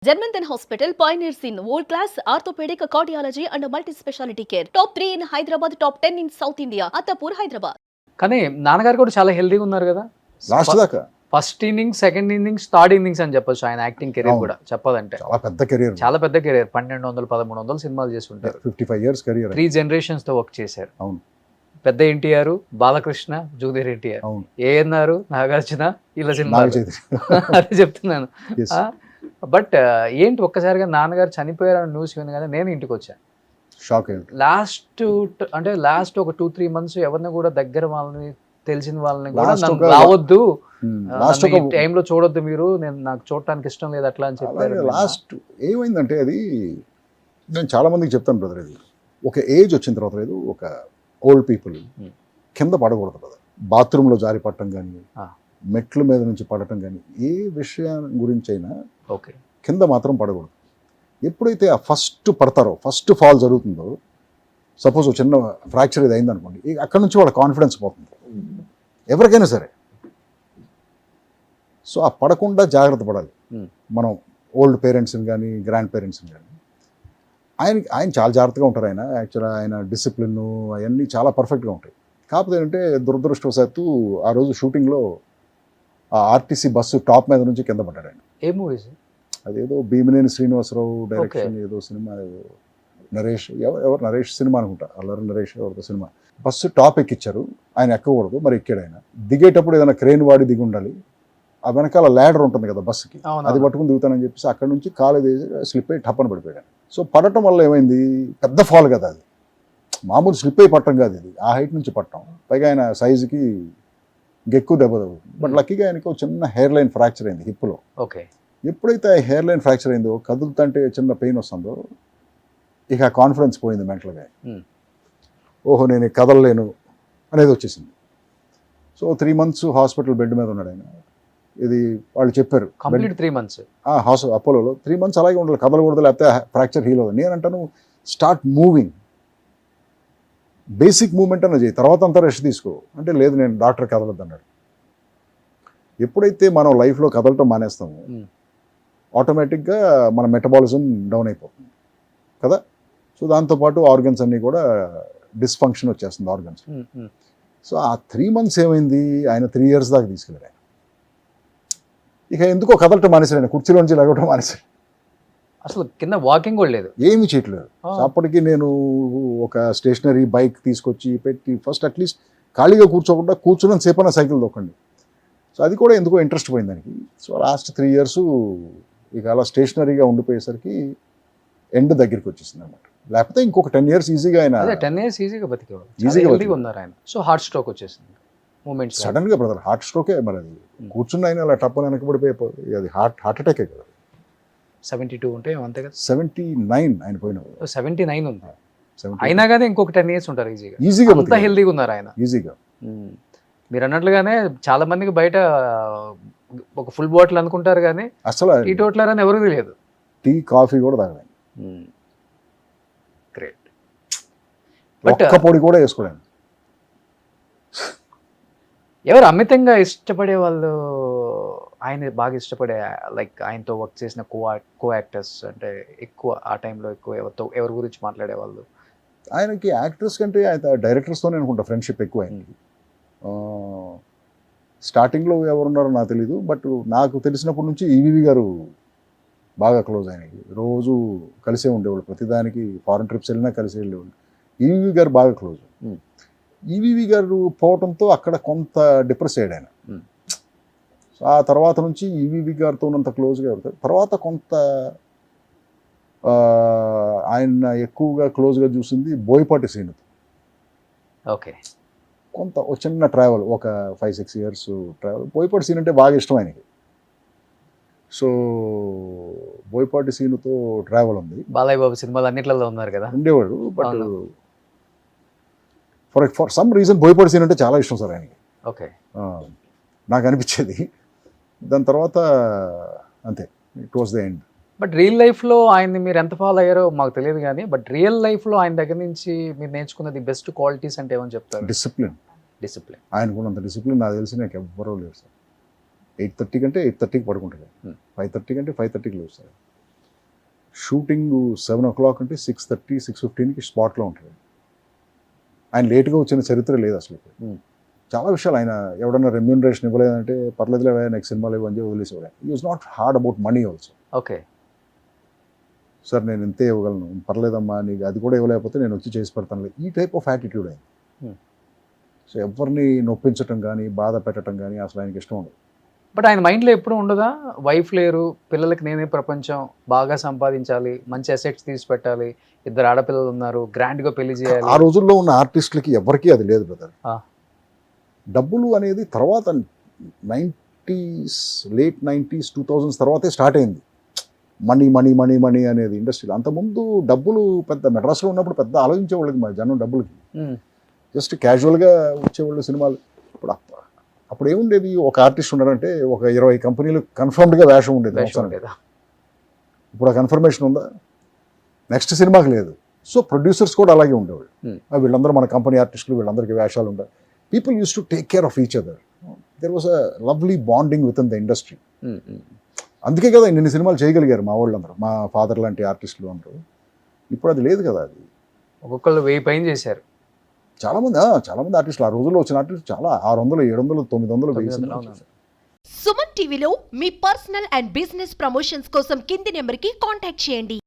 Germanton Hospital pioneers in world-class orthopedic cardiology and multi-specialty care. Top 3 in Hyderabad, top 10 in South India. Attapur, Hyderabad. కానీ నాన్నగారు కూడా చాలా హెల్దీగా ఉన్నారు కదా. లాస్ట్ దాకా first innings, second innings, third innings అని చెప్పొచ్చు ఆయన యాక్టింగ్ కెరీర్ కూడా చెప్పాలంటే. చాలా పెద్ద కెరీర్, చాలా పెద్ద కెరీర్. 1200, 1300 సినిమాలు చేసి ఉంటారు. 55 years కెరీర్. 3 generations తో వర్క్ చేశారు. అవును. పెద్ద ఎన్టీఆర్, బాలకృష్ణ, జూనియర్ ఎన్టీఆర్, అవును, ఏఎన్ఆర్, నాగార్జున, ఇలా సినిమా అదే చెప్తున్నాను. బట్ ఏంటి ఒక్కసారిగా నాన్నగారు చనిపోయారని న్యూస్ వినగానే నేను ఇంటికి వచ్చాను. షాక్. లాస్ట్ ఒక 2-3 months ఎవరిని కూడా దగ్గర వాళ్ళని, తెలిసిన వాళ్ళని కూడా నన్ను రావద్దు, టైంలో చూడొద్దు మీరు, నాకు చూడటానికి ఇష్టం లేదు అట్లా అని చెప్పారు. లాస్ట్ ఏమైందంటే అది నేను చాలా మందికి చెప్తాను బ్రదర్, ఇది ఒక ఏజ్ వచ్చిన తర్వాత లేదు, ఒక ఓల్డ్ పీపుల్ కింద పడకూడదు బ్రదర్. బాత్రూంలో జారి పడటం కానీ, మెట్ల మీద నుంచి పడటం కానీ, ఏ విషయం గురించి అయినా ఓకే కింద మాత్రం పడకూడదు. ఎప్పుడైతే ఆ ఫస్ట్ పడతారో, ఫస్ట్ ఫాల్ జరుగుతుందో, సపోజ్ చిన్న ఫ్రాక్చర్ ఇది అయిందనుకోండి, అక్కడ నుంచి వాళ్ళ కాన్ఫిడెన్స్ పోతుంది ఎవరికైనా సరే. సో ఆ పడకుండా జాగ్రత్త పడాలి మనం, ఓల్డ్ పేరెంట్స్ని కానీ గ్రాండ్ పేరెంట్స్ని కానీ. ఆయన చాలా జాగ్రత్తగా ఉంటారు. ఆయన యాక్చువల్గా ఆయన డిసిప్లిన్ అవన్నీ చాలా పర్ఫెక్ట్గా ఉంటాయి. కాకపోతే ఏంటంటే దురదృష్టవశాత్తు ఆ రోజు షూటింగ్లో ఆ ఆర్టీసీ బస్సు టాప్ మీద నుంచి కింద పడ్డాడు ఆయన. ఏ మూవీస్ అదేదో భీమినేని శ్రీనివాసరావు డైరెక్షన్ ఏదో సినిమా, ఏదో నరేష్, ఎవరు నరేష్ సినిమా అనుకుంటా, అల్లరి నరేష్ ఎవరితో సినిమా. బస్సు టాప్ ఎక్కిచ్చారు, ఆయన ఎక్కకూడదు, మరి ఎక్కాడు ఆయన. దిగేటప్పుడు ఏదైనా క్రేన్ వాడి దిగి ఉండాలి. ఆ వెనకాల ల్యాడర్ ఉంటుంది కదా బస్సుకి, అది పట్టుకుని దిగుతానని చెప్పేసి అక్కడ నుంచి కాలు స్లిప్ అయ్యి టప్పని పడిపోయాడు. సో పడటం వల్ల ఏమైంది, పెద్ద ఫాల్ కదా అది, మామూలు స్లిప్ అయ్యి పట్టడం కాదు ఇది, ఆ హైట్ నుంచి పట్టడం. పైగా ఆయన సైజుకి ఇంకెక్కువ దెబ్బ తగ్గుతుంది. బట్ లక్కీగా ఆయనకి ఒక చిన్న హెయిర్ లైన్ ఫ్రాక్చర్ అయింది హిప్లో. ఓకే. ఎప్పుడైతే ఆ హెయిర్ లైన్ ఫ్రాక్చర్ అయిందో, కదులుతుంటే చిన్న పెయిన్ వస్తుందో, ఇక ఆ కాన్ఫిడెన్స్ పోయింది మెంటల్గా. ఓహో నేను కదలలేను అనేది వచ్చేసింది. సో 3 months హాస్పిటల్ బెడ్ మీద ఉన్నాడు ఆయన. ఇది వాళ్ళు చెప్పారు కంప్లీట్ 3 months అపోలోలో 3 months అలాగే ఉండాలి, కదలకూడదు, లేకపోతే ఫ్రాక్చర్ హీల్ అవుతుంది. నేనంటాను స్టార్ట్ మూవింగ్, బేసిక్ మూవ్మెంట్ అన్న చేయి, తర్వాత అంతా రెస్ట్ తీసుకో అంటే, లేదు నేను డాక్టర్ కదలద్దు అన్నాడు. ఎప్పుడైతే మనం లైఫ్లో కదలటం మానేస్తామో ఆటోమేటిక్గా మన మెటబాలిజం డౌన్ అయిపోతుంది కదా. సో దాంతోపాటు ఆర్గన్స్ అన్నీ కూడా డిస్ఫంక్షన్ వచ్చేస్తుంది ఆర్గన్స్. సో ఆ 3 months ఏమైంది, ఆయన 3 years దాకా తీసుకెళ్ళాడు ఆయన. ఇక ఎందుకో కదలటం మానేశాడు ఆయన, కుర్చీలోంచి లగవటం మానేశాడు. అసలు కింద వాకింగ్ కూడా లేదు, ఏమీ చేయట్లేదు. అప్పటికి నేను ఒక స్టేషనరీ బైక్ తీసుకొచ్చి పెట్టి, ఫస్ట్ అట్లీస్ట్ ఖాళీగా కూర్చోకుండా కూర్చున్న సేపన్నా సైకిల్ దొక్కండి. సో అది కూడా ఎందుకో ఇంట్రెస్ట్ పోయింది దానికి. సో లాస్ట్ 3 years ఇక అలా స్టేషనరీగా ఉండిపోయేసరికి ఎండ్ దగ్గరికి వచ్చేసింది అనమాట. లేకపోతే ఇంకొక 10 years ఈజీగా ఆయన 10 years ఈజీగా బతికేవాడు, ఈజీగా ఉన్నారు ఆయన. సో హార్ట్ స్ట్రోక్ వచ్చేసింది మూమెంట్ సడన్ గా బ్రదర్, హార్ట్ స్ట్రోకే. మరి అది కూర్చున్న ఆయన అలా టప్పని వెనకబడిపోయి, అది హార్ట్ అటాకే కదా. 72 ఉంటే అంతే కదా. 79 ఆయన పోయిన. 79 ఉంది అయినా కానీ ఇంకొక 10 years ఉంటారు ఈజీగా అంత హెల్దీగా ఉన్నారు ఆయన ఈజీగా. మీరు అన్నట్లుగానే చాలా మందికి బయట ఒక ఫుల్ బాటిల్ అనుకుంటారు కానీ అసలు టీ టోట్లర్ అని ఎవరికి తెలియదు. టీ కాఫీ కూడా తాగలేదు. గ్రేట్. ఒక్క పొడి కూడా వేసుకోలేదు. ఎవరు అమితంగా ఇష్టపడే వాళ్ళు, ఆయన బాగా ఇష్టపడే, లైక్ ఆయనతో వర్క్ చేసిన కో యాక్టర్స్ అంటే ఎక్కువ ఆ టైంలో ఎక్కువ ఎవరి గురించి మాట్లాడేవాళ్ళు? ఆయనకి యాక్టర్స్ కంటే ఆయన డైరెక్టర్స్తోనే అనుకుంటా ఫ్రెండ్షిప్ ఎక్కువ ఆయనకి. స్టార్టింగ్లో ఎవరున్నారో నాకు తెలీదు, బట్ నాకు తెలిసినప్పటి నుంచి ఈవీవి గారు బాగా క్లోజ్ ఆయనకి. రోజు కలిసే ఉండేవాళ్ళు, ప్రతిదానికి ఫారెన్ ట్రిప్స్ వెళ్ళినా కలిసి వెళ్ళేవాళ్ళు. ఈవీవి గారు బాగా క్లోజ్. ఈవీవి గారు పోవడంతో అక్కడ కొంత డిప్రెస్ అయ్యాడు ఆయన. సో ఆ తర్వాత నుంచి ఈవీవి గారితో ఉన్నంత క్లోజ్గా అవుతారు. తర్వాత కొంత ఆయన ఎక్కువగా క్లోజ్గా చూసింది బోయపాటి శ్రీనుతో. ఓకే. కొంత ఒక చిన్న ట్రావెల్, ఒక 5-6 years ట్రావెల్. బోయపాటి సీన్ అంటే బాగా ఇష్టం ఆయనకి. సో బోయపాటి సీనుతో ట్రావెల్ ఉంది. బాలయ్య బాబు సినిమాలు అన్నిట్లలో ఉన్నారు కదా, ఉండేవాడు. But for some reason Boyapati scene అంటే చాలా ఇష్టం సార్ ఆయనకి. ఓకే. నాకు అనిపించేది. దాని తర్వాత అంతే, it was the end. But real లైఫ్లో ఆయన్ని మీరు ఎంత ఫాలో అయ్యారో మాకు తెలియదు కానీ, బట్ రియల్ లైఫ్లో ఆయన దగ్గర నుంచి మీరు నేర్చుకున్నది బెస్ట్ క్వాలిటీస్ అంటే ఏమని చెప్తారు? డిసిప్లిన్. ఆయనకున్నంత డిసిప్లిన్ నాకు తెలిసి నాకు ఎవ్వరూ లేరు సార్. 8:30 కంటే 8:30కి పడుకుంటుంది, 5:30 కంటే 5:30కి లేవు సార్. షూటింగ్ 7 o'clock అంటే 6:30, 6:15కి స్పాట్లో ఉంటాడు. ఆయన లేట్గా వచ్చిన చరిత్ర లేదు అసలు. చాలా విషయాలు ఆయన ఎవడన్నా రెమ్యూనరేషన్ ఇవ్వలేదంటే పర్లేదులే నెక్స్ట్ సినిమాలు ఇవ్వని వదిలేసేవాడు. ఈ was not hard about money also. Okay sir నేను ఇంతే ఇవ్వగలను, పర్లేదమ్మా నీకు అది కూడా ఇవ్వలేకపోతే నేను వచ్చి చేసి పెడతాను, ఈ టైప్ ఆఫ్ యాటిట్యూడ్ అయింది. సో ఎవరిని నొప్పించటం కానీ బాధ పెట్టడం కానీ అసలు ఆయనకి ఇష్టం ఉండదు. బట్ ఆయన మైండ్లో ఎప్పుడు ఉండదా, వైఫ్ లేరు, పిల్లలకి నేనే ప్రపంచం, బాగా సంపాదించాలి, మంచి అసెట్స్ తీసి పెట్టాలి, 2 ఆడపిల్లలు ఉన్నారు, గ్రాండ్గా పెళ్లి చేయాలి. ఆ రోజుల్లో ఉన్న ఆర్టిస్టులకి ఎవరికీ అది లేదు బ్రదర్. డబ్బులు అనేది తర్వాత 90s, లేట్ 90s, 2000s తర్వాతే స్టార్ట్ అయింది. మనీ మనీ మనీ మనీ అనేది ఇండస్ట్రీలో. అంతకుముందు డబ్బులు పెద్ద మెడ్రాస్లో ఉన్నప్పుడు పెద్ద ఆలోచించేవాళ్ళది మా జనం డబ్బులకి. జస్ట్ క్యాజువల్గా వచ్చేవాళ్ళు సినిమాలు. అప్పుడు ఏముండేది, ఒక ఆర్టిస్ట్ ఉన్నాడంటే ఒక 20 కంపెనీలు కన్ఫర్మ్డ్గా వేషం ఉండేది. ఇప్పుడు ఆ కన్ఫర్మేషన్ ఉందా? నెక్స్ట్ సినిమాకి లేదు. సో ప్రొడ్యూసర్స్ కూడా అలాగే ఉండేవాళ్ళు. వీళ్ళందరూ మన కంపెనీ ఆర్టిస్టులు, వీళ్ళందరికీ వేషాలు ఉంటాయి. People use to take care of each other. There was a lovely bonding with in the industry. అందుకే కదా ఇన్ని సినిమాలు చేయగలిగారు మా వాళ్ళందరూ, మా ఫాదర్ లాంటి ఆర్టిస్టులు అందరూ. ఇప్పుడు అది లేదు కదా. అది ఒక్కొక్కళ్ళు 1000 పైన చేశారు. చాలామంది ఆర్టిస్టులు, ఆ రోజుల్లో వచ్చిన ఆర్టిస్టులు చాలా 600, 700, 900, 1000 సినిమాలు చేశారు. సుమన్ టీవీలో మీ పర్సనల్ అండ్ బిజినెస్ ప్రమోషన్స్ కోసం కింది నెంబర్కి కాంటాక్ట్ చేయండి.